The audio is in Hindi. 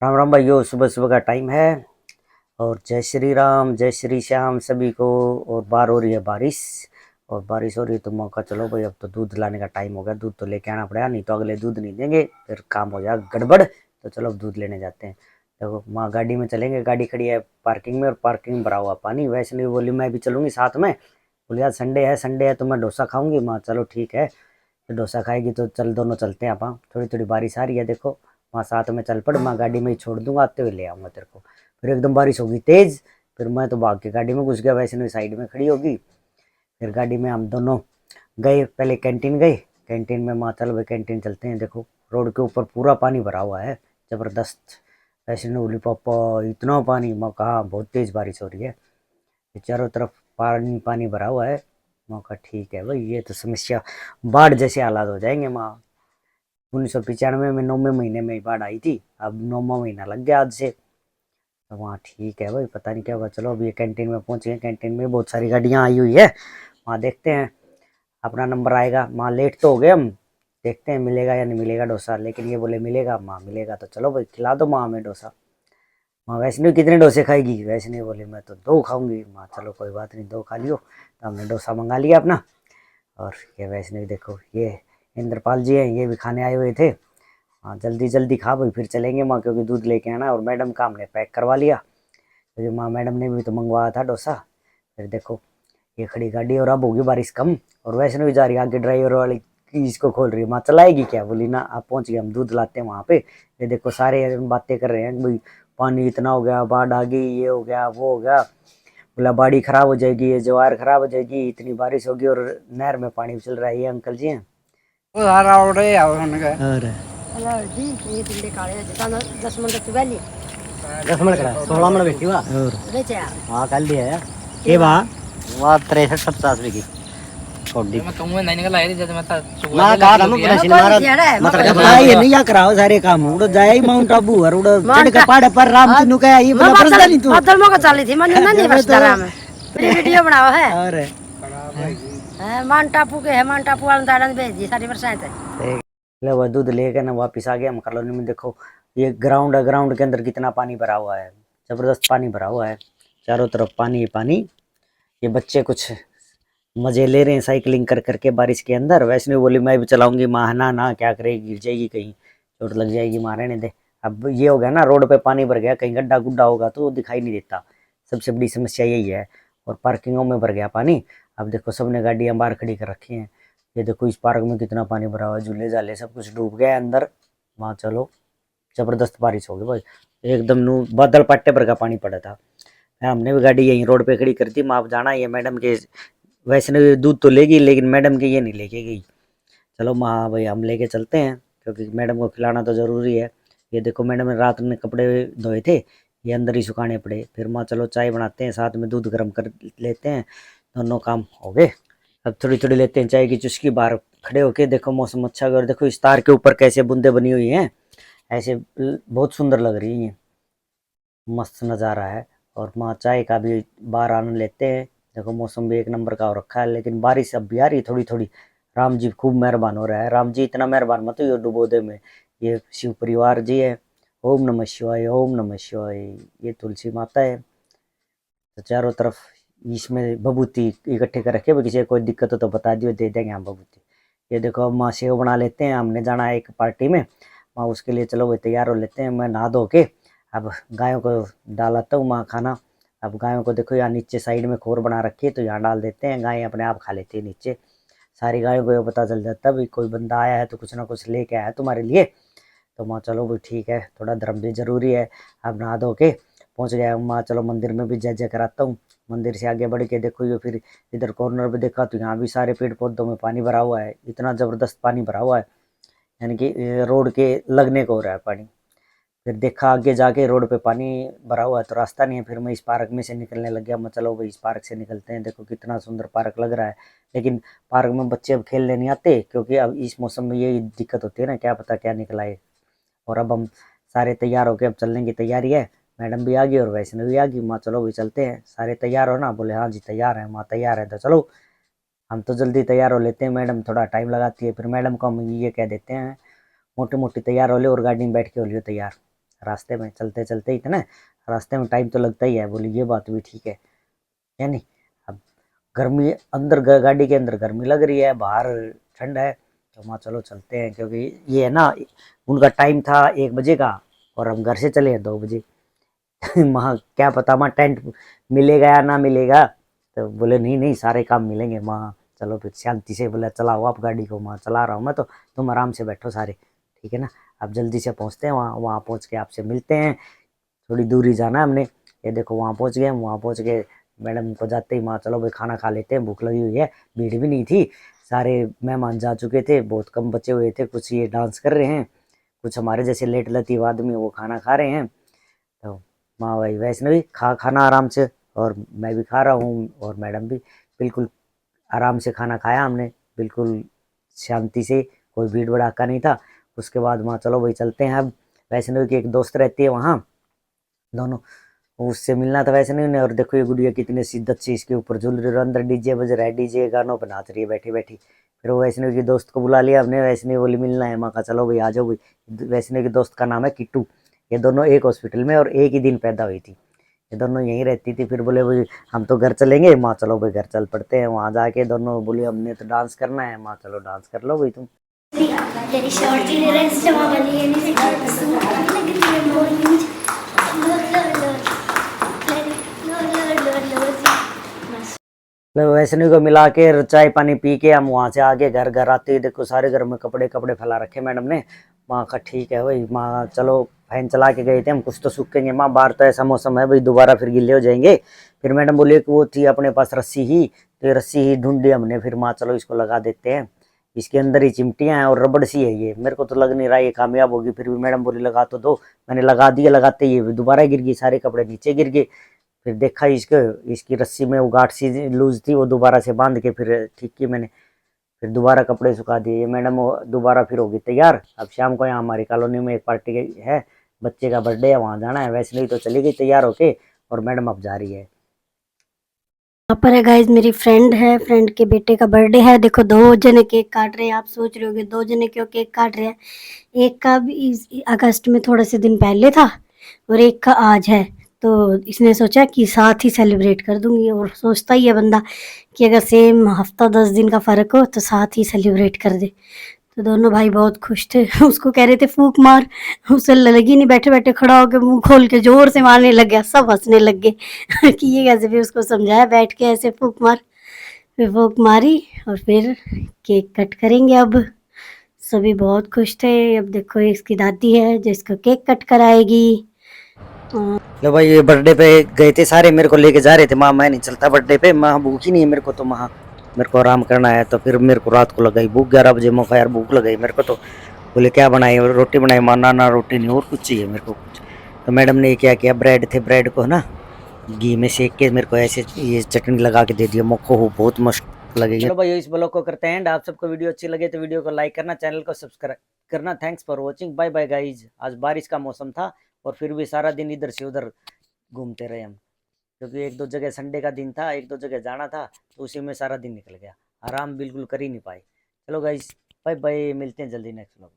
राम राम भाइयों, सुबह सुबह का टाइम है। और जय श्री राम जय श्री श्याम सभी को। और बाहर हो रही है बारिश। और बारिश हो रही है तो मौका, चलो भाई अब तो दूध लाने का टाइम हो गया। दूध तो लेके आना पड़ेगा, नहीं तो अगले दूध नहीं देंगे, फिर काम हो जाएगा गड़बड़। तो चलो अब दूध लेने जाते हैं। देखो माँ गाड़ी में चलेंगे, गाड़ी खड़ी है पार्किंग में और पार्किंग में भरा हुआ पानी। वैष्णवी बोली मैं भी चलूंगी साथ में। बोली यार संडे है तो मैं डोसा खाऊंगी। माँ चलो ठीक है, तो डोसा खाएगी तो चल दोनों चलते हैं। आप थोड़ी थोड़ी बारिश आ रही है देखो। वहाँ साथ में चल पड़, मैं गाड़ी में ही छोड़ दूंगा, आते हुए ले आऊंगा तेरे को। फिर एकदम बारिश होगी तेज, फिर मैं तो भाग के गाड़ी में घुस गया, वैसे नहीं साइड में खड़ी होगी। फिर गाड़ी में हम दोनों गए, पहले कैंटीन गए। कैंटीन में माँ चल भाई कैंटीन चलते हैं। देखो रोड के ऊपर पूरा पानी भरा हुआ है, जबरदस्त। वैसे ने बोली पापा इतना पानी? मैं कहा बहुत तेज बारिश हो रही है, चारों तरफ पानी पानी भरा हुआ है। मौका ठीक है भाई, ये तो समस्या, बाढ़ जैसे हालात हो जाएंगे। माँ 1995 में 9वें महीने में ही बाढ़ आई थी, अब 9वां महीना लग गया आज से। तो वहाँ ठीक है भाई, पता नहीं क्या होगा। चलो अब ये कैंटीन में पहुंचे हैं, कैंटीन में बहुत सारी गाड़ियाँ आई हुई है। वहाँ देखते हैं अपना नंबर आएगा। माँ लेट तो हो गए हम, देखते हैं मिलेगा या नहीं मिलेगा डोसा। लेकिन ये बोले मिलेगा। माँ मिलेगा तो चलो भाई खिला दो माँ हमें डोसा। माँ वैष्णवी कितने डोसे खाएगी? वैष्णवी बोली मैं तो 2 खाऊंगी। माँ चलो कोई बात नहीं, 2 खा लियो। तो हमने डोसा मंगा लिया अपना। और ये वैष्णवी देखो, ये इंद्रपाल जी हैं, ये भी खाने आए हुए थे। हाँ जल्दी जल्दी खा भाई, फिर चलेंगे माँ, क्योंकि दूध लेके आना। और मैडम का हमने पैक करवा लिया, क्योंकि माँ मैडम ने भी तो मंगवाया था डोसा। फिर देखो ये खड़ी गाड़ी, और अब होगी बारिश कम। और वैष्णवी जा रही है आगे, ड्राइवर वाली की इसको खोल रही है। माँ चलाएगी क्या? बोली ना आप पहुँच गए, हम दूध लाते हैं वहाँ पे। ये देखो सारे बातें कर रहे हैं भाई, पानी इतना हो गया, बाढ़ आ गई, ये हो गया वो हो गया। बोला बाड़ी खराब हो जाएगी, ये ज्वार खराब हो जाएगी, इतनी बारिश होगी और नहर में पानी चल रहा है। ये अंकल जी हैं। वो सारा ऑर्डर है आओ उनका। और अला जी ये तिंडे काले है जितना 10 मिनट तक बैली 10 मिनट खड़ा, 16 मिनट बैठी हुआ। और ले चा हाँ कल लिया यार। ये बा वहाँ 63-50 रुपये की कौड़ी। मैं कहूँगा नहीं निकल आई जब मैं था मैं कहा था मैं पुलिस मारा मतलब कहा ये नहीं या कराओ सारे काम। उड़ जाए ही माउंट आबू और उड़ चढ़ के पहाड़ पर राम तीनू कहा ये बोला परसदा नहीं तू। बदल मो को चली थी मन नहीं बसदा राम वीडियो बनाओ है। और मान टापू के है, मान टापू वाला दाड़न भेज दी सारी बरसात है। ले वो दूध लेके ना वापिस आ गया हम कॉलोनी में। देखो ये ग्राउंड है, ग्राउंड के अंदर कितना पानी भरा हुआ है, जबरदस्त पानी भरा हुआ है, चारों तरफ पानी ही पानी। ये बच्चे कुछ मजे ले रहे हैं साइकिलिंग कर करके बारिश के अंदर। वैष्णवी बोली मैं भी चलाऊंगी। माँ ना ना क्या करेगी, गिर जाएगी कहीं, चोट लग जाएगी। माँ रहने दे। अब ये हो गया ना, रोड पे पानी भर गया, कहीं गड्ढा गुड्ढा होगा तो दिखाई नहीं देता। सबसे बड़ी समस्या यही है। और पार्किंगों में भर गया पानी। अब देखो सबने गाड़ियां बाहर खड़ी कर रखी हैं। ये देखो इस पार्क में कितना पानी भरा हुआ है, झूले झाले सब कुछ डूब गया है अंदर। वहाँ चलो जबरदस्त बारिश होगी भाई, एकदम नू बादल पट्टे भर का पानी पड़ा था। हमने भी गाड़ी यहीं रोड पे खड़ी कर दी। माँ जाना ये मैडम के, वैष्णवी दूध तो लेगी लेकिन मैडम के ये नहीं लेके गई। चलो माँ भाई हम लेके चलते हैं, क्योंकि मैडम को खिलाना तो ज़रूरी है। ये देखो मैडम ने रात में कपड़े धोए थे, ये अंदर ही सुखाने पड़े। फिर माँ चलो चाय बनाते हैं, साथ में दूध गर्म कर लेते हैं, दोनों काम हो गए। अब थोड़ी थोड़ी लेते हैं चाय की चुस्की, बाहर खड़े होके देखो मौसम अच्छा। और देखो इस तार के ऊपर कैसे बूंदे बनी हुई हैं, ऐसे बहुत सुंदर लग रही हैं, मस्त नज़ारा है। और माँ चाय का भी बाहर आनंद लेते हैं। देखो मौसम भी एक नंबर का हो रखा है, लेकिन बारिश अब भी आ रही थोड़ी थोड़ी। राम जी खूब मेहरबान हो रहा है। राम जी इतना मेहरबान मत हो डुबो दे में। ये शिव परिवार जी है। ओम नमः शिवाय, ओम नमः शिवाय। ये तुलसी माता है। तो चारों तरफ इसमें भभूति इकट्ठे कर रखे, किसी को कोई दिक्कत हो तो बता दियो, दे देंगे हम भभूति। ये देखो अब माँ सेव बना लेते हैं, हमने जाना है एक पार्टी में। माँ उसके लिए चलो भाई तैयार हो लेते हैं। मैं नहा धो के अब गायों को डालाता हूँ माँ खाना। अब गायों को देखो यहाँ नीचे साइड में खोर बना रखी है, तो यहाँ डाल देते हैं, गायें अपने आप खा लेती है नीचे। सारी गायों को ये पता चल जाता है भाई कोई बंदा आया है तो कुछ ना कुछ लेके आया है तुम्हारे लिए। तो माँ चलो भाई ठीक है, थोड़ा धर्म भी जरूरी है। अब नहा धो के पहुँच गया हूँ। माँ चलो मंदिर में भी जय जय कराता हूँ। मंदिर से आगे बढ़ के देखो ये फिर इधर कॉर्नर पे देखा तो यहाँ भी सारे पेड़ पौधों में पानी भरा हुआ है, इतना ज़बरदस्त पानी भरा हुआ है, यानी कि रोड के लगने को हो रहा है पानी। फिर देखा आगे जाके रोड पे पानी भरा हुआ है तो रास्ता नहीं है। फिर मैं इस पार्क में से निकलने लग गया। मैं चलो भाई इस पार्क से निकलते हैं, देखो कितना सुंदर पार्क लग रहा है। लेकिन पार्क में बच्चे अब खेलने नहीं आते, क्योंकि अब इस मौसम में यही दिक्कत होती है ना, क्या पता क्या निकला है। और अब हम सारे तैयार होके अब चलने की तैयारी है। मैडम भी आ गई और वैष्णवी भी आ गई। माँ चलो भी चलते हैं, सारे तैयार हो ना? बोले हाँ जी तैयार है। माँ तैयार है तो चलो। हम तो जल्दी तैयार हो लेते हैं, मैडम थोड़ा टाइम लगाती है। फिर मैडम को हम ये कह देते हैं मोटी मोटी तैयार हो ले और गाड़ी में बैठ के हो लियो तैयार। रास्ते में चलते चलते इतना रास्ते में टाइम तो लगता ही है। बोली ये बात भी ठीक है नहीं। अब गर्मी अंदर गाड़ी के अंदर गर्मी लग रही है, बाहर ठंड है, तो वहाँ चलो चलते हैं, क्योंकि ये है ना उनका टाइम था 1 बजे का और हम घर से चले हैं 2 बजे। वहाँ क्या पता वहाँ टेंट मिलेगा या ना मिलेगा, तो बोले नहीं नहीं सारे काम मिलेंगे वहाँ, चलो फिर शांति से। बोला चलाओ आप गाड़ी को, वहाँ चला रहा हूँ मैं तो, तुम आराम से बैठो सारे, ठीक है ना। अब जल्दी से पहुँचते हैं वहाँ, वहाँ पहुँच के आपसे मिलते हैं। थोड़ी दूरी जाना है हमने, ये देखो वहाँ पहुँच गए हम। वहाँ पहुँच के मैडम को जाते ही वहाँ चलो भाई खाना खा लेते हैं, भूख लगी हुई है। भीड़ भी नहीं थी, सारे मेहमान जा चुके थे, बहुत कम बचे हुए थे। कुछ ये डांस कर रहे हैं, कुछ हमारे जैसे लेट लतीफ़ आदमी वो खाना खा रहे हैं। तो माँ भाई वैष्णवी खाना आराम से, और मैं भी खा रहा हूँ और मैडम भी। बिल्कुल आराम से खाना खाया हमने, बिल्कुल शांति से, कोई भीड़ भड़ाका नहीं था। उसके बाद वहाँ चलो भाई चलते हैं। अब वैष्णवी की एक दोस्त रहती है वहाँ, दोनों उससे मिलना था वैष्णवी ने। और देखो ये गुड़िया कितनी शिद्दत से इसके ऊपर झूल रही है, अंदर डीजे बज रहा है, डीजे गानों पर नाच रही है बैठी बैठी। फिर वो वैष्णवी की दोस्त को बुला लिया हमने, वैष्णवी बोली मिलना है। माँ का चलो भाई आ जाओ भाई। वैष्णवी की दोस्त का नाम है किट्टू। ये दोनों एक हॉस्पिटल में और एक ही दिन पैदा हुई थी, ये दोनों यहीं रहती थी। फिर बोले भाई हम तो घर चलेंगे। माँ चलो भाई घर चल पड़ते हैं। वहाँ जाके दोनों बोली हमने तो डांस करना है। माँ चलो डांस कर लो भाई तुम। तेरी शॉर्ट की लिरिक्स जमा बनी है नहीं सूट लग रही है बोली मुझे मतलब वैष्णवी को मिला के चाय पानी पी के हम वहाँ से आगे घर आते ही देखो सारे घर में कपड़े फैला रखे मैडम ने। माँ का ठीक है भाई, माँ चलो फैन चला के गए थे हम, कुछ तो सूखेंगे माँ, बाहर तो ऐसा मौसम है भाई दोबारा फिर गीले हो जाएंगे। फिर मैडम बोली कि वो थी अपने पास रस्सी ही, तो ये रस्सी ही ढूंढी हमने। फिर माँ चलो इसको लगा देते हैं, इसके अंदर ही चिमटियाँ हैं और रबड़ सी है ये, मेरे को तो लग नहीं रहा ये कामयाब होगी। फिर भी मैडम बोली लगा तो दो, मैंने लगा दिया। लगाते ही दोबारा गिर गई, सारे कपड़े नीचे गिर गए। फिर देखा इसकी रस्सी में वो गांठ सी लूज थी, वो दोबारा से बांध के फिर ठीक की मैंने। फिर दोबारा कपड़े सुखा दिए। ये मैडम दोबारा फिर होगी तैयार। अब शाम को यहाँ हमारी कॉलोनी में एक पार्टी है, बच्चे का बर्थडे है, वहाँ जाना है। वैसे नहीं तो चली गई तैयार होके, और मैडम अब जा रही है। यहाँ पर है गाइस मेरी फ्रेंड है, फ्रेंड के बेटे का बर्थडे है। देखो 2 जने केक काट रहे हैं। आप सोच रहे होगे 2 जने क्यों केक काट रहे हैं। एक का भी अगस्त में थोड़े से दिन पहले था और एक का आज है, तो इसने सोचा कि साथ ही सेलिब्रेट कर दूंगी। और सोचता ही है बंदा कि अगर सेम हफ्ता 10 दिन का फ़र्क हो तो साथ ही सेलिब्रेट कर दे। तो दोनों भाई बहुत खुश थे। उसको कह रहे थे फूंक मार, उसे लगी नहीं, बैठे बैठे खड़ा होकर मुंह खोल के जोर से मारने लग गया। सब हंसने लग गए कि ये कैसे। भी उसको समझाया बैठ के ऐसे फूंक मार, फिर फूंक मारी और फिर केक कट करेंगे। अब सभी बहुत खुश थे। अब देखो इसकी दादी है जो इसको केक कट कराएगी। लो भाई ये बर्थडे पे गए थे सारे, मेरे को लेके जा रहे थे। माँ मैं नहीं चलता बर्थडे पे, माँ भूख ही नहीं है मेरे को, तो माँ मेरे को आराम करना है। तो फिर मेरे को रात को लगाई भूख, 11 बजे मौका यार भूख लगाई मेरे को। तो बोले क्या बनाई, रोटी बनाई। माँ ना रोटी नहीं और कुछ चाहिए मेरे को कुछ। तो मैडम ने क्या किया, ब्रेड थे, ब्रेड को ना घी में सेक के मेरे को ऐसे ये चटनी लगा के दे दिया। मक्खो हो बहुत मस्त लगेगी। चलो भाई इस ब्लॉग को करते हैं एंड। आप सबको वीडियो अच्छी लगे तो वीडियो को लाइक करना, चैनल को सब्सक्राइब करना। Thanks for watching, bye bye guys. आज बारिश का मौसम था और फिर भी सारा दिन इधर से उधर घूमते रहे हम, क्योंकि 1-2 जगह संडे का दिन था, 1-2 जगह जाना था, तो उसी में सारा दिन निकल गया। आराम बिल्कुल कर ही नहीं पाए। चलो गाइज बाय बाय, मिलते हैं जल्दी नेक्स्ट ब्लॉग।